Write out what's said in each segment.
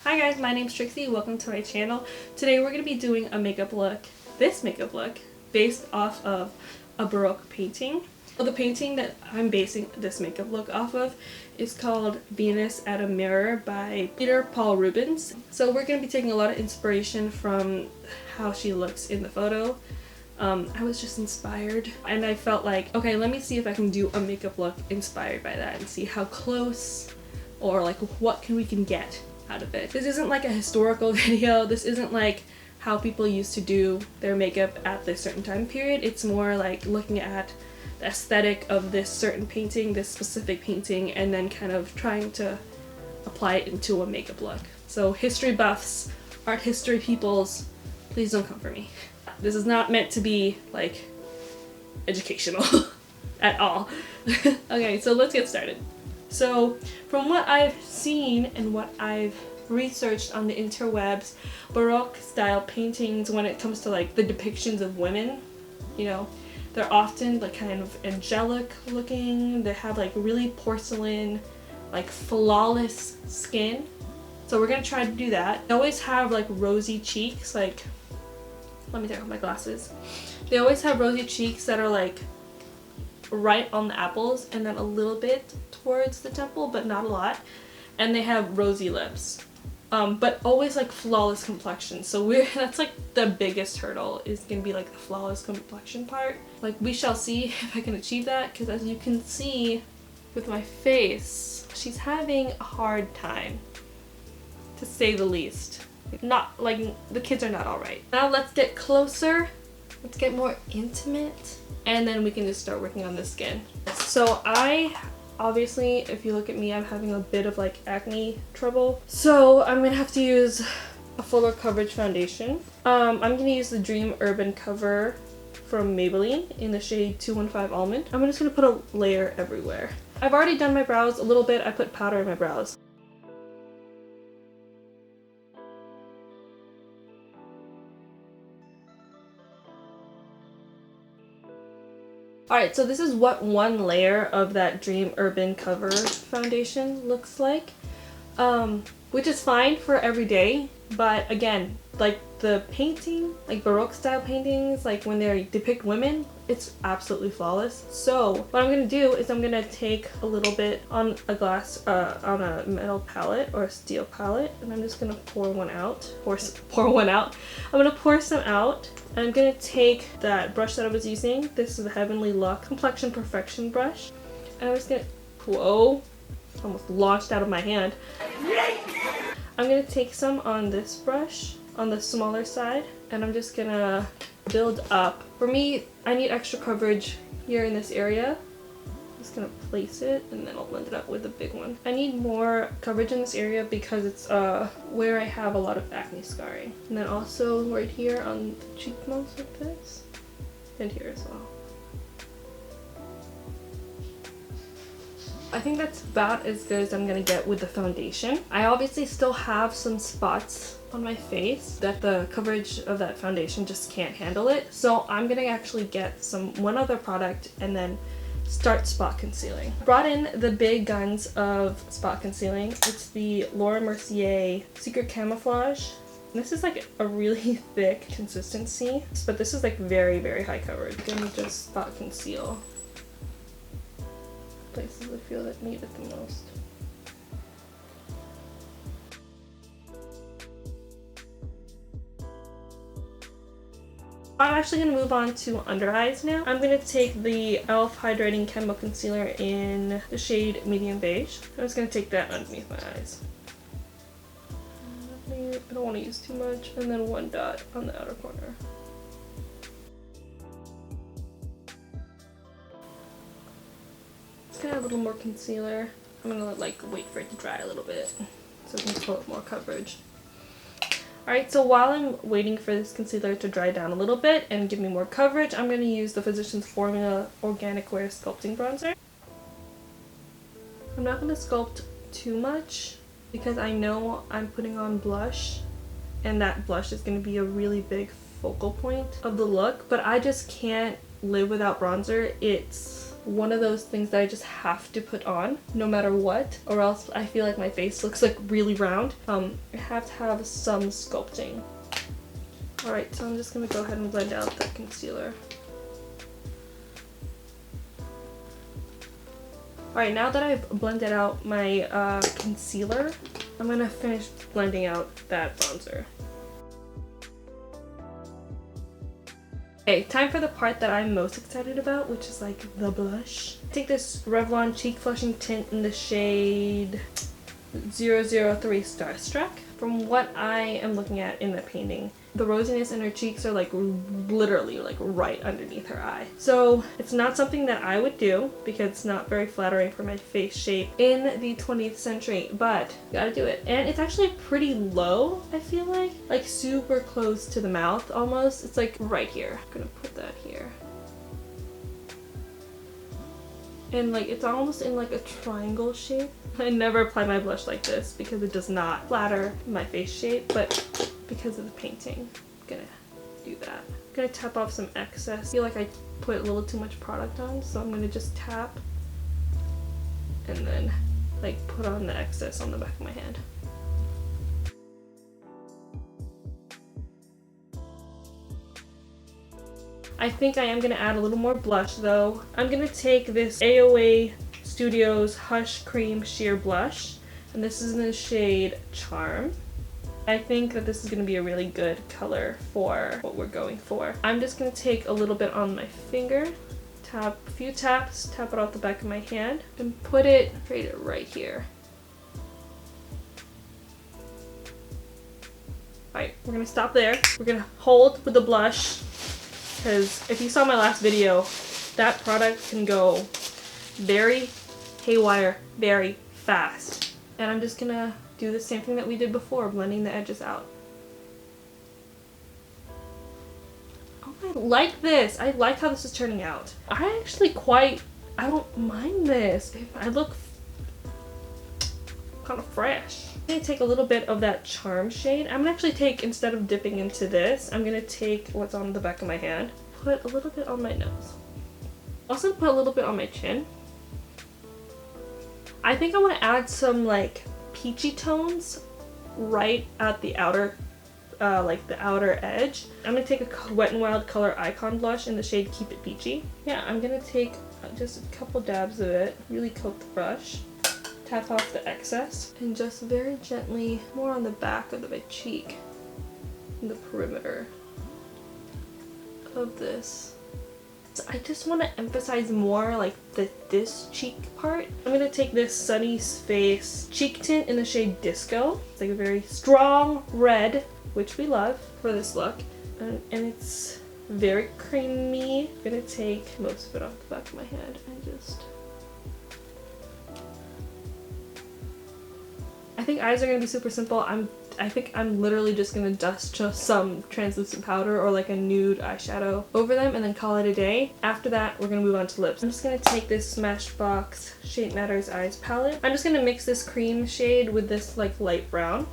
Hi guys, my name's Trixie. Welcome to my channel. Today we're going to be doing a makeup look, this makeup look, based off of a Baroque painting. So the painting that I'm basing this makeup look off of is called Venus at a Mirror by Peter Paul Rubens. So we're going to be taking a lot of inspiration from how she looks in the photo. I was just inspired and I felt like, okay, let me see if I can do a makeup look inspired by that and see how close or like what we can get out of it. This isn't like a historical video. This isn't like how people used to do their makeup at this certain time period. It's more like looking at the aesthetic of this certain painting, this specific painting, and then kind of trying to apply it into a makeup look. So history buffs, art history peoples, please don't come for me. This is not meant to be like educational at all. Okay, so let's get started. So from what I've seen and what I've researched on the interwebs, Baroque style paintings, when it comes to like the depictions of women, you know, they're often like kind of angelic looking. They have like really porcelain, like flawless skin. So we're gonna try to do that. They always have like rosy cheeks, like, let me take off my glasses. They always have rosy cheeks that are like right on the apples and then a little bit towards the temple, but not a lot. And they have rosy lips, but always like flawless complexion. So that's like the biggest hurdle, is gonna be like the flawless complexion part. Like, we shall see if I can achieve that, because as you can see with my face, she's having a hard time, to say the least. Not like, the kids are not all right. Now let's get closer, let's get more intimate, and then we can just start working on the skin. So obviously, if you look at me, I'm having a bit of like acne trouble. So I'm gonna have to use a fuller coverage foundation. I'm gonna use the Dream Urban Cover from Maybelline in the shade 215 Almond. I'm just gonna put a layer everywhere. I've already done my brows a little bit. I put powder in my brows. Alright, so this is what one layer of that Dream Urban Cover foundation looks like, which is fine for every day, but again, like the painting, like Baroque style paintings, like when they depict women, it's absolutely flawless. So what I'm going to do is I'm going to take a little bit on a on a metal palette or a steel palette, and I'm just going to pour one out. Pour one out. I'm going to pour some out. And I'm going to take that brush that I was using. This is the Heavenly Luck Complexion Perfection brush. And I'm just going to, whoa, almost launched out of my hand. I'm going to take some on this brush, on the smaller side, and I'm just going to build up. For me, I need extra coverage here in this area. I'm just going to place it, and then I'll blend it up with the big one. I need more coverage in this area because it's where I have a lot of acne scarring. And then also right here on the cheekbones like this, and here as well. I think that's about as good as I'm gonna get with the foundation. I obviously still have some spots on my face that the coverage of that foundation just can't handle it. So I'm gonna actually get one other product and then start spot concealing. I brought in the big guns of spot concealing. It's the Laura Mercier Secret Camouflage. This is like a really thick consistency, but this is like very, very high coverage. I'm gonna just spot conceal places I feel that need it the most. I'm actually going to move on to under eyes now. I'm going to take the e.l.f. Hydrating Camo Concealer in the shade Medium Beige. I'm just going to take that underneath my eyes. I don't want to use too much. And then one dot on the outer corner. Just going to add a little more concealer. I'm going to like wait for it to dry a little bit so we can pull up more coverage. Alright, so while I'm waiting for this concealer to dry down a little bit and give me more coverage, I'm going to use the Physicians Formula Organic Wear Sculpting Bronzer. I'm not going to sculpt too much because I know I'm putting on blush, and that blush is going to be a really big focal point of the look, but I just can't live without bronzer. It's one of those things that I just have to put on no matter what, or else I feel like my face looks like really round. I have to have some sculpting. Alright, so I'm just going to go ahead and blend out that concealer. Alright, now that I've blended out my concealer, I'm going to finish blending out that bronzer. Okay, time for the part that I'm most excited about, which is like the blush. Take this Revlon Cheek Flushing Tint in the shade 003 Starstruck. From what I am looking at in the painting, the rosiness in her cheeks are like literally like right underneath her eye. So it's not something that I would do because it's not very flattering for my face shape in the 20th century, but you gotta do it. And it's actually pretty low, I feel like super close to the mouth almost. It's like right here. I'm gonna put that here. And like it's almost in like a triangle shape. I never apply my blush like this because it does not flatter my face shape, but because of the painting, I'm gonna do that. I'm gonna tap off some excess. I feel like I put a little too much product on, so I'm gonna just tap and then like put on the excess on the back of my hand. I think I am going to add a little more blush though. I'm going to take this AOA Studios Hush Cream Sheer Blush, and this is in the shade Charm. I think that this is going to be a really good color for what we're going for. I'm just going to take a little bit on my finger, tap a few taps, tap it off the back of my hand, and put it right here. Alright, we're going to stop there. We're going to hold with the blush, because if you saw my last video, that product can go very haywire, very fast. And I'm just gonna do the same thing that we did before, blending the edges out. Oh, I like this. I like how this is turning out. I don't mind this. I look kind of fresh. I'm gonna take a little bit of that Charm shade. I'm gonna actually take, instead of dipping into this, I'm gonna take what's on the back of my hand, put a little bit on my nose. Also put a little bit on my chin. I think I want to add some like peachy tones right at the outer, like the outer edge. I'm gonna take a Wet n Wild Color Icon blush in the shade Keep It Peachy. Yeah, I'm gonna take just a couple dabs of it, really coat the brush. Tap off the excess and just very gently, more on the back of my cheek, in the perimeter of this. So I just want to emphasize more like this cheek part. I'm going to take this Sunny Face cheek tint in the shade Disco. It's like a very strong red, which we love for this look, and it's very creamy. I'm going to take most of it off the back of my hand and just... I think eyes are going to be super simple. I think I'm literally just going to dust just some translucent powder or like a nude eyeshadow over them and then call it a day. After that, we're going to move on to lips. I'm just going to take this Smashbox Shape Matters Eyes palette. I'm just going to mix this cream shade with this like light brown.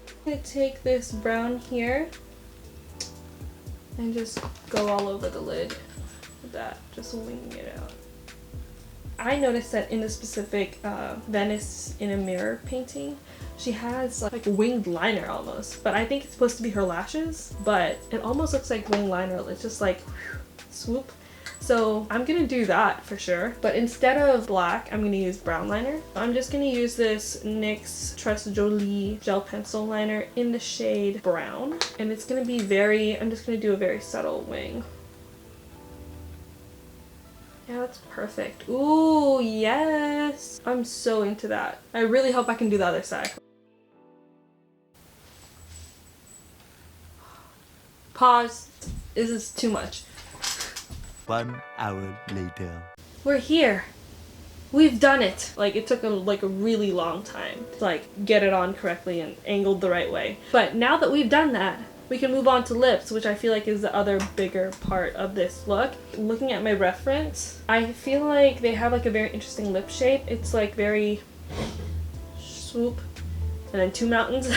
I'm going to take this brown here and just go all over the lid with that, just winging it out. I noticed that in the specific Venice in a Mirror painting, she has like winged liner almost, but I think it's supposed to be her lashes, but it almost looks like winged liner. It's just like whew, swoop. So I'm gonna do that for sure, but instead of black, I'm gonna use brown liner. I'm just gonna use this NYX Tress Jolie gel pencil liner in the shade Brown, and it's gonna be I'm just gonna do a very subtle wing. Yeah, that's perfect. Ooh, yes! I'm so into that. I really hope I can do the other side. Pause. This is too much. 1 hour later. We're here. We've done it. Like, it took a really long time to like get it on correctly and angled the right way. But now that we've done that, we can move on to lips, which I feel like is the other bigger part of this look. Looking at my reference, I feel like they have like a very interesting lip shape. It's like very swoop and then two mountains.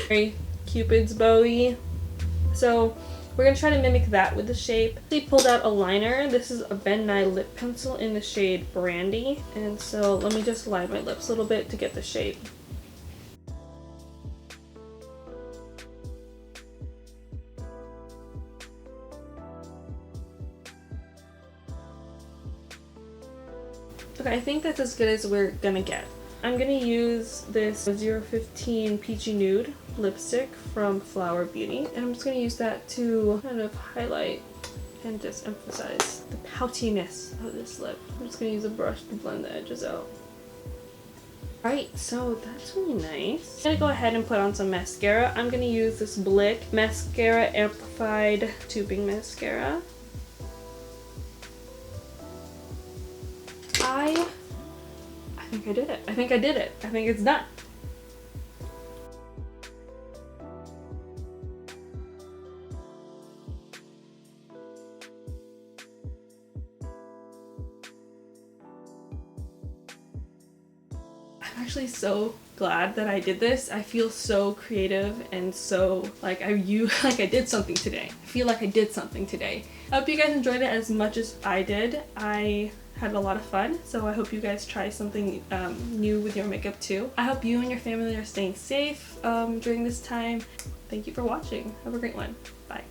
Very Cupid's bow-y. So we're gonna try to mimic that with the shape. I pulled out a liner. This is a Ben Nye lip pencil in the shade Brandy. And so let me just line my lips a little bit to get the shape. Okay, I think that's as good as we're gonna get. I'm gonna use this 015 Peachy Nude lipstick from Flower Beauty, and I'm just gonna use that to kind of highlight and just emphasize the poutiness of this lip. I'm just gonna use a brush to blend the edges out. Alright, so that's really nice. I'm gonna go ahead and put on some mascara. I'm gonna use this Blick Mascara Amplified Tubing Mascara. I think I did it. I think I did it. I think it's done. I'm actually so glad that I did this. I feel so creative and so like I did something today. I feel like I did something today. I hope you guys enjoyed it as much as I did. I had a lot of fun, so I hope you guys try something new with your makeup too. I hope you and your family are staying safe during this time. Thank you for watching. Have a great one. Bye.